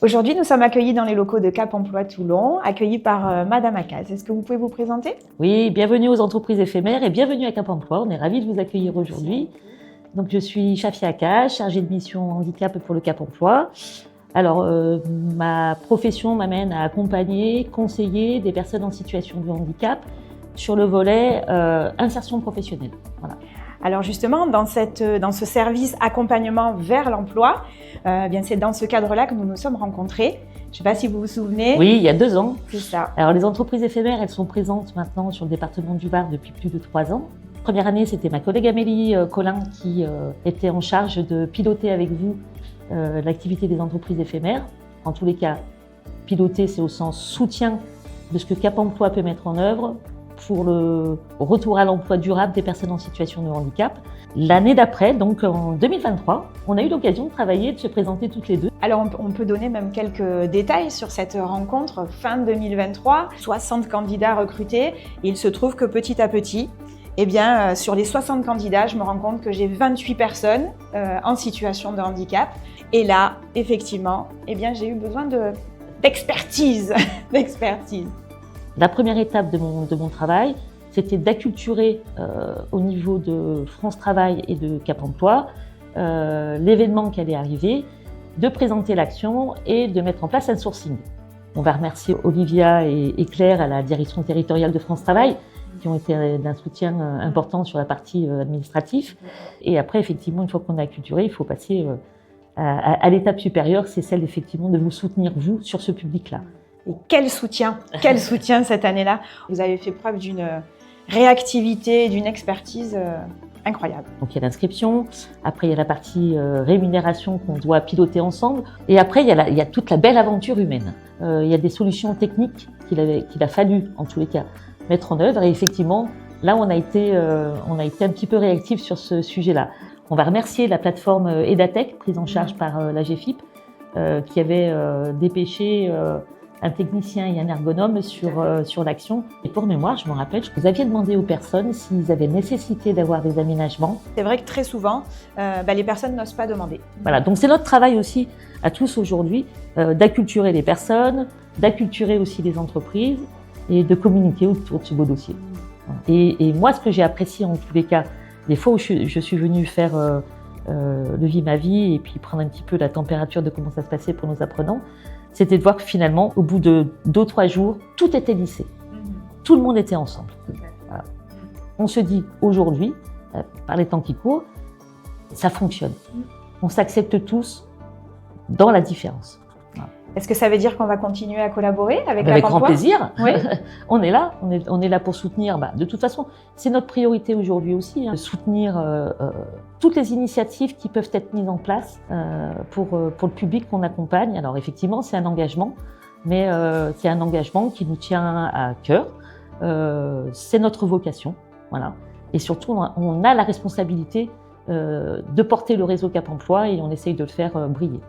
Aujourd'hui, nous sommes accueillis dans les locaux de Cap Emploi Toulon, accueillis par Madame Akaz. Est-ce que vous pouvez vous présenter? Oui, bienvenue aux entreprises éphémères et bienvenue à Cap Emploi. On est ravis de vous accueillir aujourd'hui. Donc, je suis Chafia Akaz, chargée de mission handicap pour le Cap Emploi. Alors, ma profession m'amène à accompagner, conseiller des personnes en situation de handicap sur le volet insertion professionnelle. Voilà. Alors justement, dans ce service accompagnement vers l'emploi, bien c'est dans ce cadre-là que nous nous sommes rencontrés. Je ne sais pas si vous vous souvenez. Oui, il y a 2 ans. C'est ça. Alors, les entreprises éphémères, elles sont présentes maintenant sur le département du Var depuis plus de 3 ans. Première année, c'était ma collègue Amélie Collin qui était en charge de piloter avec vous l'activité des entreprises éphémères. En tous les cas, piloter, c'est au sens soutien de ce que Cap Emploi peut mettre en œuvre pour le retour à l'emploi durable des personnes en situation de handicap. L'année d'après, donc en 2023, on a eu l'occasion de travailler, de se présenter toutes les deux. Alors on peut donner même quelques détails sur cette rencontre fin 2023. 60 candidats recrutés. Et il se trouve que petit à petit, sur les 60 candidats, je me rends compte que j'ai 28 personnes en situation de handicap. Et là, effectivement, j'ai eu besoin d'expertise. La première étape de mon travail, c'était d'acculturer au niveau de France Travail et de Cap Emploi l'événement qui allait arriver, de présenter l'action et de mettre en place un sourcing. On va remercier Olivia et Claire à la direction territoriale de France Travail qui ont été d'un soutien important sur la partie administrative. Et après, effectivement, une fois qu'on a acculturé, il faut passer à l'étape supérieure, c'est celle effectivement de vous soutenir, vous, sur ce public-là. Et quel soutien cette année-là. Vous avez fait preuve d'une réactivité, d'une expertise incroyable. Donc il y a l'inscription, après il y a la partie rémunération qu'on doit piloter ensemble, et après il y a toute la belle aventure humaine. Il y a des solutions techniques qu'il a fallu, en tous les cas, mettre en œuvre, et effectivement, là on a été un petit peu réactif sur ce sujet-là. On va remercier la plateforme Edatech, prise en charge par la GFIP, qui avait dépêché un technicien et un ergonome sur l'action. Et pour mémoire, je me rappelle, vous aviez demandé aux personnes s'ils avaient nécessité d'avoir des aménagements. C'est vrai que très souvent, les personnes n'osent pas demander. Voilà, donc c'est notre travail aussi à tous aujourd'hui d'acculturer les personnes, d'acculturer aussi les entreprises et de communiquer autour de ce beau dossier. Et moi, ce que j'ai apprécié en tous les cas, des fois où je suis venue faire le Vie ma vie et puis prendre un petit peu la température de comment ça se passait pour nos apprenants, c'était de voir que finalement, au bout de 2-3 jours, tout était lissé. Tout le monde était ensemble. Voilà. On se dit aujourd'hui, par les temps qui courent, ça fonctionne. On s'accepte tous dans la différence. Voilà. Est-ce que ça veut dire qu'on va continuer à collaborer avec Avec grand plaisir. Oui. On est là pour soutenir. De toute façon, c'est notre priorité aujourd'hui aussi, de soutenir toutes les initiatives qui peuvent être mises en place pour le public qu'on accompagne. Alors effectivement, c'est un engagement, mais c'est un engagement qui nous tient à cœur. C'est notre vocation, voilà. Et surtout, on a la responsabilité de porter le réseau Cap Emploi et on essaye de le faire briller.